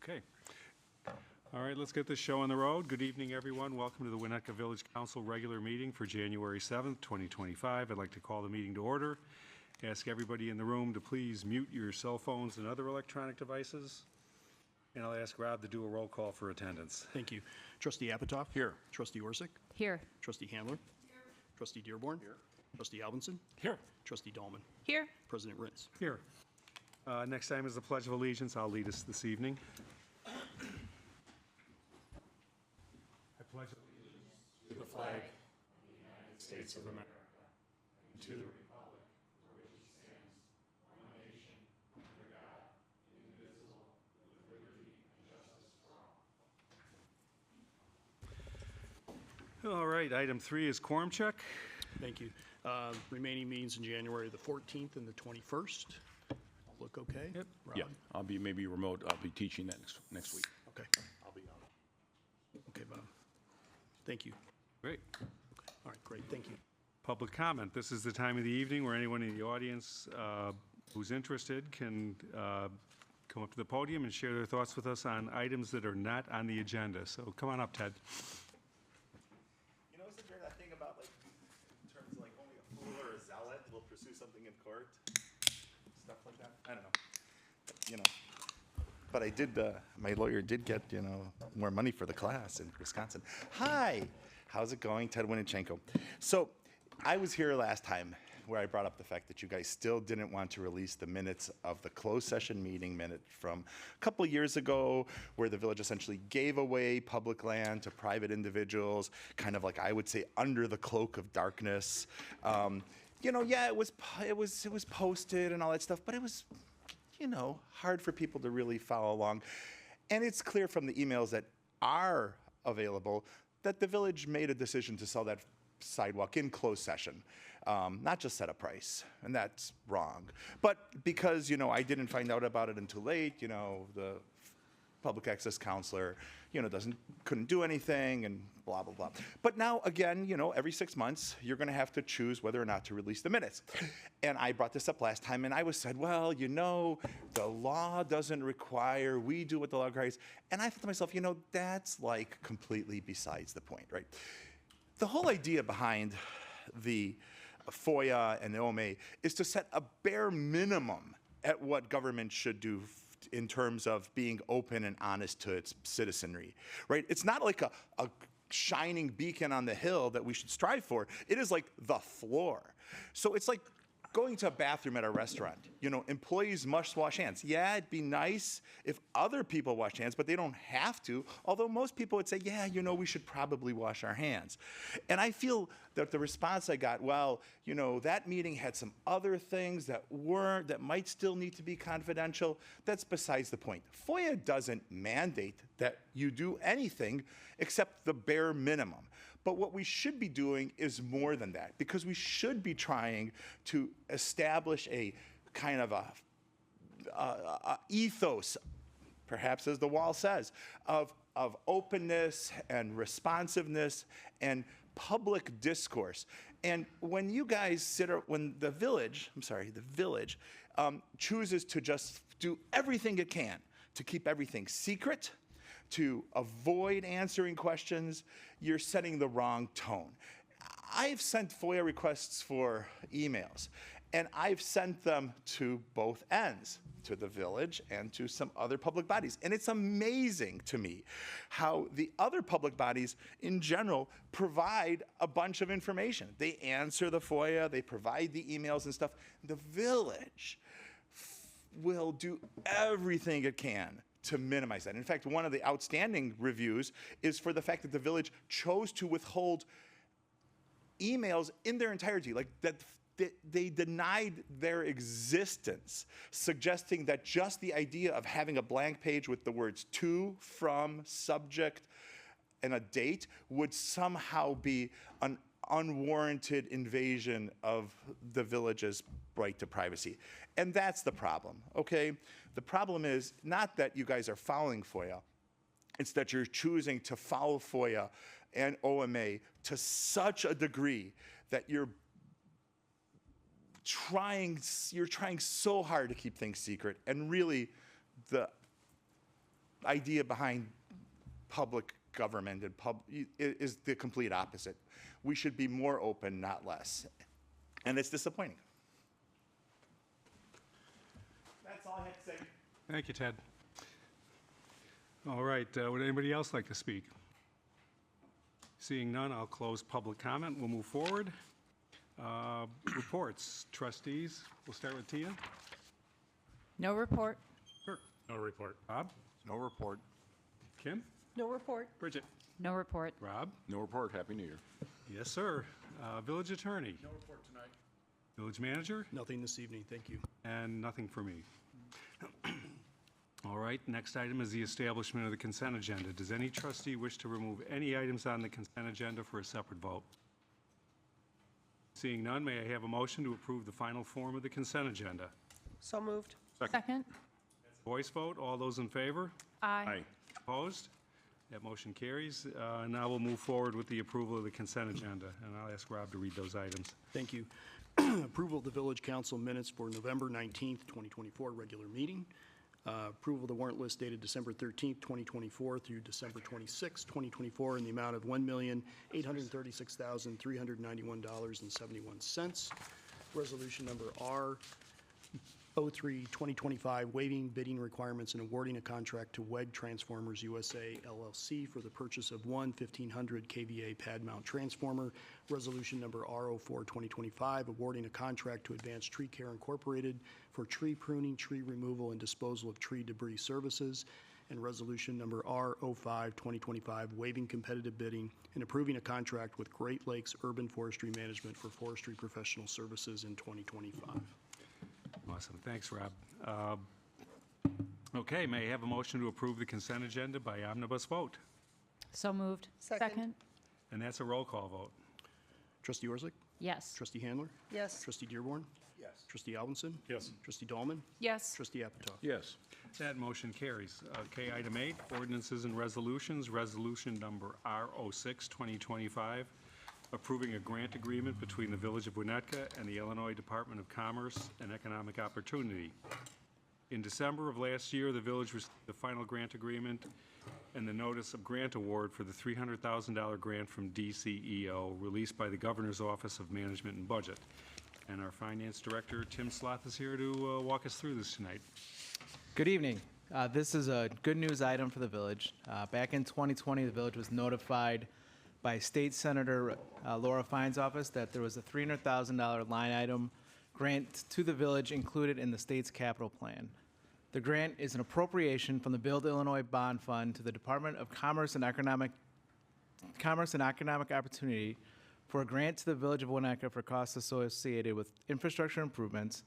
Okay. All right, let's get this show on the road. Good evening, everyone. Welcome to the Winnetka Village Council regular meeting for January 7th, 2025. I'd like to call the meeting to order. Ask everybody in the room to please mute your cell phones and other electronic devices. And I'll ask Rob to do a roll call for attendance. Thank you. Trustee Apatow? Here. Trustee Orsic? Here. Trustee Handler? Here. Trustee Dearborn? Here. Trustee Albinson? Here. Trustee Dahlman? Here. President Ritz? Here. Next item is the Pledge of Allegiance. I'll lead us this evening. I pledge allegiance to the flag of the United States of America and to the republic for which it stands, one nation, under God, indivisible, with liberty and justice for all. All right, item 3 is quorum check. Thank you. Remaining meetings in January, the 14th and the 21st. Look okay? Yep. Rob? Yeah, I'll be maybe remote. I'll be teaching that next week. Okay. I'll be out. Okay, Bob. Thank you. Great. All right, great. Thank you. Public comment. This is the time of the evening where anyone in the audience who's interested can come up to the podium and share their thoughts with us on items that are not on the agenda. So come on up, Ted. You know, isn't there that thing about, like, in terms of, like, only a fool or a zealot will pursue something in court? Stuff like that? I don't know. You know. But I did, my lawyer did get, you know, more money for the class in Wisconsin. Hi, how's it going? Ted Winichenko. So I was here last time where I brought up the fact that you guys still didn't want to release the minutes of the closed session meeting minute from a couple years ago, where the village essentially gave away public land to private individuals, kind of like, I would say, under the cloak of darkness. You know, yeah, it was posted and all that stuff, but it was, you know, hard for people to really follow along. And it's clear from the emails that are available that the village made a decision to sell that sidewalk in closed session, not just set a price, and that's wrong. But because, you know, I didn't find out about it until late, you know, the public access counselor, you know, couldn't do anything and blah, blah, blah. But now, again, you know, every 6 months, you're going to have to choose whether or not to release the minutes. And I brought this up last time, and I was said, well, you know, the law doesn't require, we do what the law requires. And I thought to myself, you know, that's like completely besides the point, right? The whole idea behind the FOIA and the OMA is to set a bare minimum at what government should do in terms of being open and honest to its citizenry, right? It's not like a shining beacon on the hill that we should strive for. It is like the floor. So it's like going to a bathroom at a restaurant. You know, employees must wash hands. Yeah, it'd be nice if other people wash hands, but they don't have to, although most people would say, yeah, you know, we should probably wash our hands. And I feel that the response I got, well, you know, that meeting had some other things that might still need to be confidential. That's besides the point. FOIA doesn't mandate that you do anything except the bare minimum. But what we should be doing is more than that, because we should be trying to establish a kind of a ethos, perhaps as the wall says, of openness and responsiveness and public discourse. And when you guys when the village chooses to just do everything it can to keep everything secret, to avoid answering questions, you're setting the wrong tone. I've sent FOIA requests for emails, and I've sent them to both ends, to the village and to some other public bodies. And it's amazing to me how the other public bodies in general provide a bunch of information. They answer the FOIA, they provide the emails and stuff. The village will do everything it can to minimize that. In fact, one of the outstanding reviews is for the fact that the village chose to withhold emails in their entirety, like that they denied their existence, suggesting that just the idea of having a blank page with the words to, from, subject, and a date would somehow be an unwarranted invasion of the village's right to privacy. And that's the problem, okay? The problem is not that you guys are following FOIA, it's that you're choosing to follow FOIA and OMA to such a degree that you're trying so hard to keep things secret, and really the idea behind public government and is the complete opposite. We should be more open, not less. And it's disappointing. That's all I have to say. Thank you, Ted. All right, would anybody else like to speak? Seeing none, I'll close public comment. We'll move forward. Reports, trustees, we'll start with Tia. No report. Sure. No report. Bob? No report. Kim? No report. Bridget? No report. Rob? No report. Happy New Year. Yes, sir. Village attorney? No report tonight. Village manager? Nothing this evening, thank you. And nothing for me. All right, next item is the establishment of the consent agenda. Does any trustee wish to remove any items on the consent agenda for a separate vote? Seeing none, may I have a motion to approve the final form of the consent agenda? So moved. Second. Voice vote, all those in favor? Aye. Opposed? That motion carries. Now we'll move forward with the approval of the consent agenda, and I'll ask Rob to read those items. Thank you. Approval of the village council minutes for November 19th, 2024, regular meeting. Approval of the warrant list dated December 13th, 2024 through December 26th, 2024 in the amount of $1,836,391.71. Resolution number R03-2025, waiving bidding requirements and awarding a contract to WEG Transformers USA LLC for the purchase of one 1,500 kVA pad mount transformer. Resolution number R04-2025, awarding a contract to Advanced Tree Care Incorporated for tree pruning, tree removal, and disposal of tree debris services. And resolution number R05-2025, waiving competitive bidding and approving a contract with Great Lakes Urban Forestry Management for forestry professional services in 2025. Awesome, thanks, Rob. Okay, may I have a motion to approve the consent agenda by omnibus vote? So moved. Second. And that's a roll call vote. Trustee Orzech? Yes. Trustee Handler? Yes. Trustee Dearborn? Yes. Trustee Alvinson? Yes. Trustee Dahlman? Yes. Trustee Apatow? Yes. That motion carries. Okay, item 8, ordinances and resolutions. Resolution number R06-2025, approving a grant agreement between the Village of Winnetka and the Illinois Department of Commerce and Economic Opportunity. In December of last year, the village received the final grant agreement and the notice of grant award for the $300,000 grant from DCEO released by the Governor's Office of Management and Budget. And our Finance Director, Tim Sloth, is here to walk us through this tonight. Good evening. This is a good news item for the village. Back in 2020, the village was notified by State Senator Laura Fine's office that there was a $300,000 line item grant to the village included in the state's capital plan. The grant is an appropriation from the Build Illinois Bond Fund to the Department of Commerce and Economic Opportunity for a grant to the Village of Winnetka for costs associated with infrastructure improvements.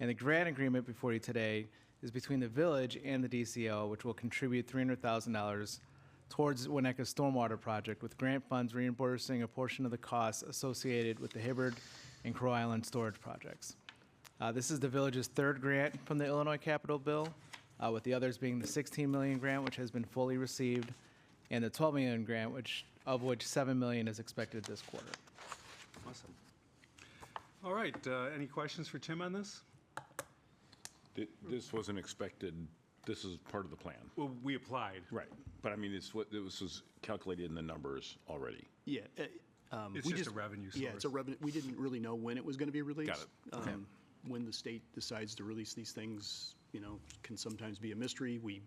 And the grant agreement before you today is between the village and the DCO, which will contribute $300,000 towards Winnetka's stormwater project, with grant funds reimbursing a portion of the costs associated with the Hibbard and Crow Island storage projects. This is the village's third grant from the Illinois Capital Bill, with the others being the $16 million grant, which has been fully received, and the $12 million grant, of which $7 million is expected this quarter. Awesome. All right, any questions for Tim on this? This wasn't expected. This is part of the plan. Well, we applied. Right. But I mean, this was calculated in the numbers already. Yeah. It's we just a revenue Yeah, it's a source. revenue. We didn't really know when it was going to be released. Got it. When the state decides to release these things, can sometimes be a mystery. We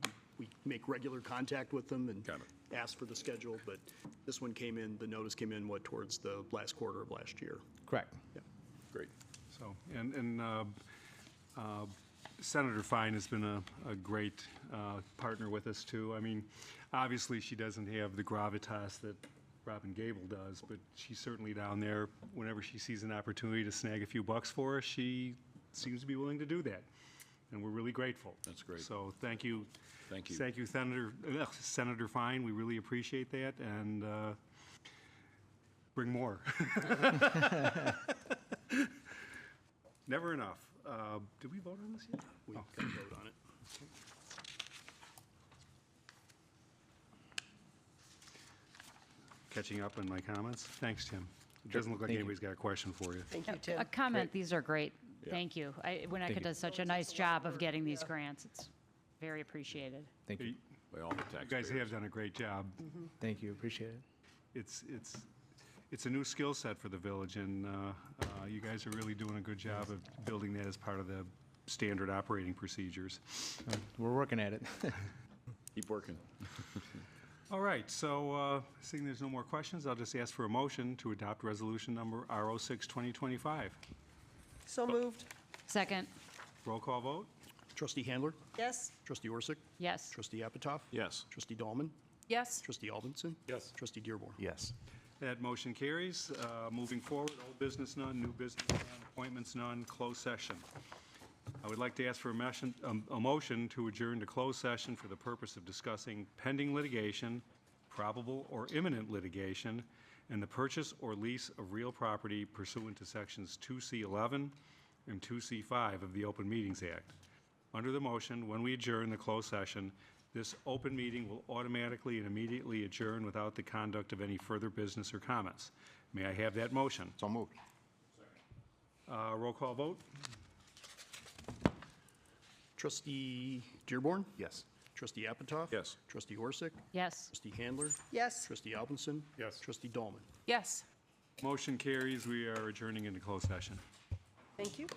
make regular contact with them and Got it. ask for the schedule, but this one came in, the notice came in, towards the last quarter of last year. Correct. Great. So, and Senator Fine has been a great partner with us, too. I mean, obviously, she doesn't have the gravitas that Robin Gable does, but she's certainly down there. Whenever she sees an opportunity to snag a few bucks for us, she seems to be willing to do that, and we're really grateful. That's great. So thank you. Thank you. Thank you, Senator Fine. We really appreciate that, and bring more. Never enough. Did we vote on this yet? We got to vote on it. Catching up on my comments. Thanks, Tim. It doesn't look like Thank you. anybody's got a question for you. Thank you, Tim. A comment, these are great. Yeah. Thank you. Winnetka you. does such a nice job of getting these grants. It's very appreciated. Thank you. by all the You taxpayers. guys have done a great job. Thank you, appreciate it. It's a new skill set for the village, and you guys are really doing a good job of building that as part of the standard operating procedures. We're working at it. Keep working. All right, so seeing there's no more questions, I'll just ask for a motion to adopt resolution number RO6 2025. So moved. Second. Roll call vote? Trustee Handler? Yes. Trustee Orsic? Yes. Trustee Apitoff? Yes. Trustee Dahlman? Yes. Trustee Alvinson? Yes. Trustee Dearborn? Yes. That motion carries. Moving forward, old business none, new business none, appointments none, closed session. I would like to ask for a motion to adjourn to closed session for the purpose of discussing pending litigation, probable or imminent litigation, and the purchase or lease of real property pursuant to Sections 2C11 and 2C5 of the Open Meetings Act. Under the motion, when we adjourn the closed session, this open meeting will automatically and immediately adjourn without the conduct of any further business or comments. May I have that motion? So moved. Roll call vote? Trustee Dearborn? Yes. Trustee Apitoff? Yes. Trustee Orsic? Yes. Trustee Handler? Yes. Trustee Alvinson? Yes. Trustee Dahlman? Yes. Motion carries. We are adjourning into closed session. Thank you.